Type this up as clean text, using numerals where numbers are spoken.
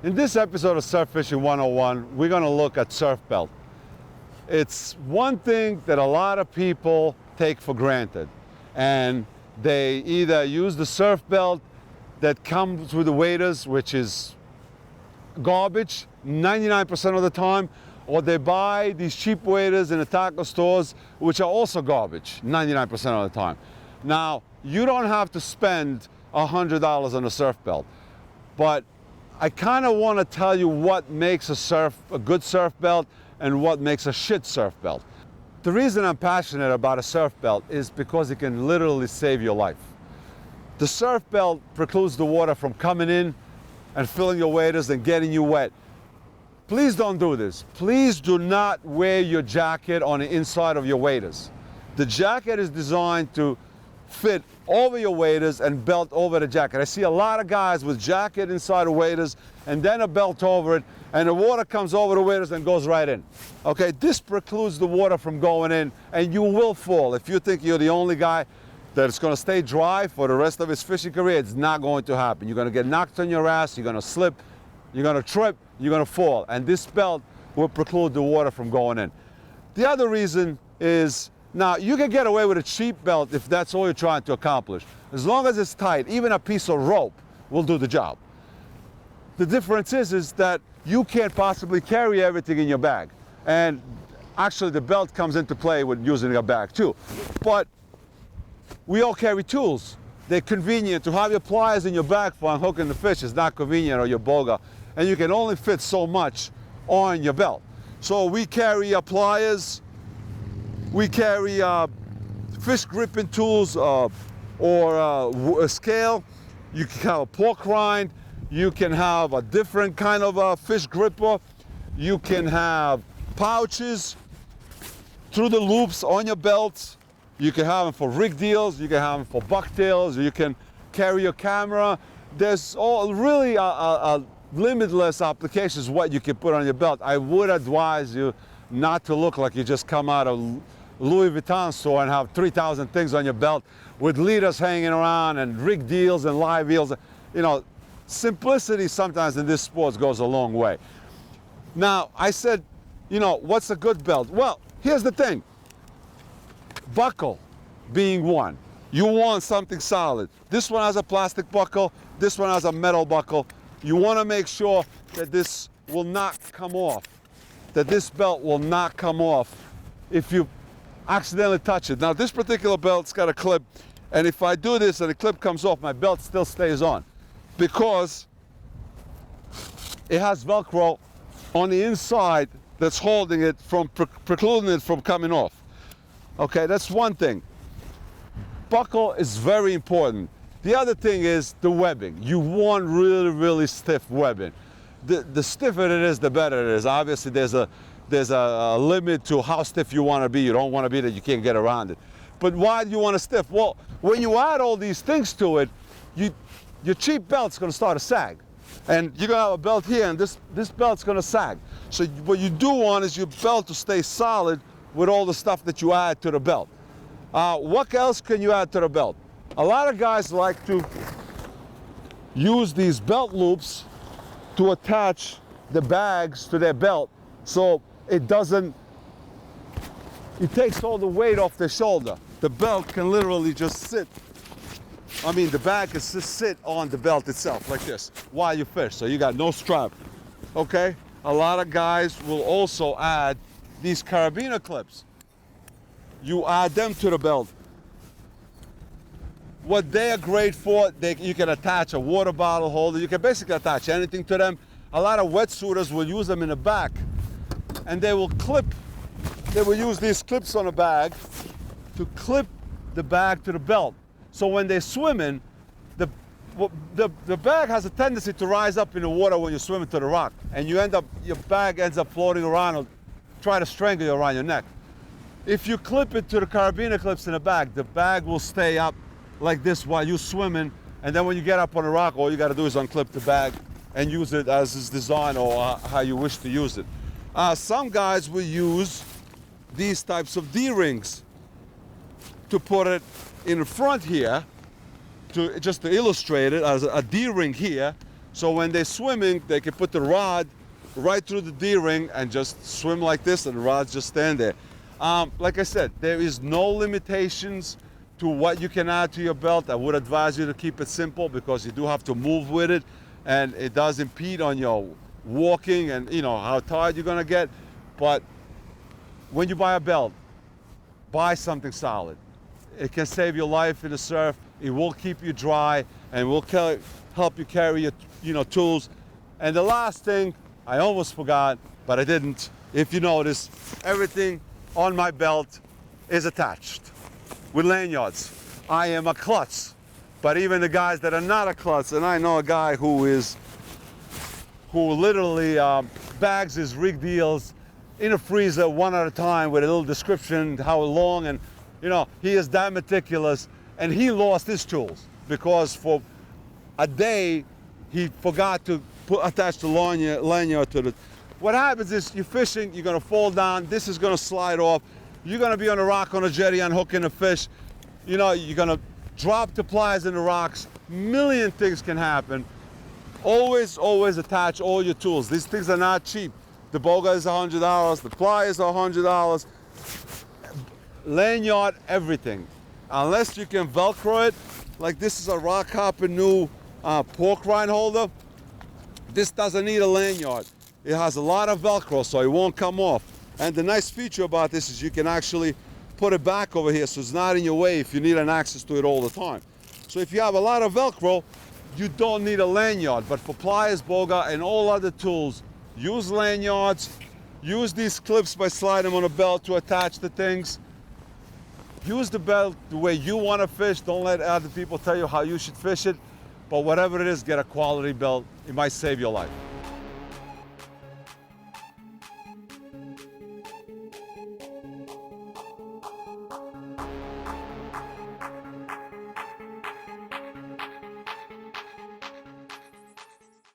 In this episode of Surf Fishing 101, we're going to look at surf belt. It's one thing that a lot of people take for granted, and they either use the surf belt that comes with the waders, which is garbage 99% of the time, or they buy these cheap waders in the tackle stores, which are also garbage 99% of the time. Now, you don't have to spend $100 on a surf belt, but I kind of want to tell you what makes a good surf belt and what makes a shit surf belt. The reason I'm passionate about a surf belt is because it can literally save your life. The surf belt precludes the water from coming in and filling your waders and getting you wet. Please don't do this. Please do not wear your jacket on the inside of your waders. The jacket is designed to fit over your waders and belt over the jacket. I see a lot of guys with jacket inside the waders and then a belt over it, and the water comes over the waders and goes right in. Okay, this precludes the water from going in, and you will fall. If you think you're the only guy that's going to stay dry for the rest of his fishing career, it's not going to happen. You're going to get knocked on your ass, you're going to slip, you're going to trip, you're going to fall, and this belt will preclude the water from going in. The other reason is, now, you can get away with a cheap belt if that's all you're trying to accomplish. As long as it's tight, even a piece of rope will do the job. The difference is that you can't possibly carry everything in your bag. And actually, the belt comes into play with using a bag too. But we all carry tools. They're convenient. To have your pliers in your bag for unhooking the fish is not convenient, or your boga. And you can only fit so much on your belt. So we carry pliers. We carry fish gripping tools or a scale. You can have a pork rind. You can have a different kind of fish gripper. You can have pouches through the loops on your belts. You can have them for rig deals. You can have them for bucktails. You can carry your camera. There's really a limitless applications what you can put on your belt. I would advise you not to look like you just come out of Louis Vuitton store and have 3,000 things on your belt with leaders hanging around and rig deals and live deals. You know, simplicity sometimes in this sport goes a long way. Now, I said, you know, what's a good belt? Well, here's the thing. Buckle being one. You want something solid. This one has a plastic buckle. This one has a metal buckle. You want to make sure that this will not come off, that this belt will not come off if you accidentally touch it. Now, this particular belt's got a clip, and if I do this and the clip comes off, my belt still stays on because it has Velcro on the inside that's holding it from precluding it from coming off. Okay, that's one thing. Buckle is very important. The other thing is the webbing. You want really, really stiff webbing. The stiffer it is, the better it is. Obviously, there's a limit to how stiff you want to be. You don't want to be that you can't get around it. But why do you want to stiff? Well, when you add all these things to it, your cheap belt's going to start to sag. And you're going to have a belt here, and this belt's going to sag. So what you do want is your belt to stay solid with all the stuff that you add to the belt. What else can you add to the belt? A lot of guys like to use these belt loops to attach the bags to their belt, so it takes all the weight off their shoulder. The belt can literally just sit, the bag can just sit on the belt itself like this while you fish, so you got no strap, okay? A lot of guys will also add these Carabiner clips. You add them to the belt. What they are great for, you can attach a water bottle holder. You can basically attach anything to them. A lot of wetsuiters will use them in the back, and they will use these clips on the bag to clip the bag to the belt. So when they're swimming, the bag has a tendency to rise up in the water when you're swimming to the rock, and your bag ends up floating around or try to strangle you around your neck. If you clip it to the carabiner clips in the bag will stay up like this while you're swimming, and then when you get up on a rock, all you got to do is unclip the bag and use it as it's designed or how you wish to use it. Some guys will use these types of D-rings to put it in front here, just to illustrate it as a D-ring here, So when they're swimming, they can put the rod right through the D-ring and just swim like this, and the rods just stand there. Like I said, there is no limitations to what you can add to your belt. I would advise you to keep it simple because you do have to move with it, and it does impede on your walking and how tired you're gonna get. But when you buy a belt, buy something solid. It can save your life in the surf. It will keep you dry and will help you carry your tools. And the last thing, I almost forgot, but I didn't. If you notice, everything on my belt is attached with lanyards. I am a klutz, but even the guys that are not a klutz, and I know a guy who literally bags his rig deals in a freezer one at a time with a little description how long, and he is that meticulous, and he lost his tools because for a day he forgot to attach the lanyard to it. What happens is you're fishing, you're gonna fall down, this is gonna slide off, you're gonna be on a rock on a jetty unhooking a fish, you're gonna drop the pliers in the rocks, million things can happen. Always attach all your tools. These things are not cheap. The boga is $100, the pliers are $100, lanyard, everything. Unless you can Velcro it, like this is a rock hopper new pork rind holder, this doesn't need a lanyard. It has a lot of Velcro, so it won't come off. And the nice feature about this is you can actually put it back over here so it's not in your way if you need an access to it all the time. So if you have a lot of Velcro, you don't need a lanyard. But for pliers, boga, and all other tools, use lanyards. Use these clips by sliding them on a belt to attach the things. Use the belt the way you want to fish. Don't let other people tell you how you should fish it. But whatever it is, get a quality belt. It might save your life.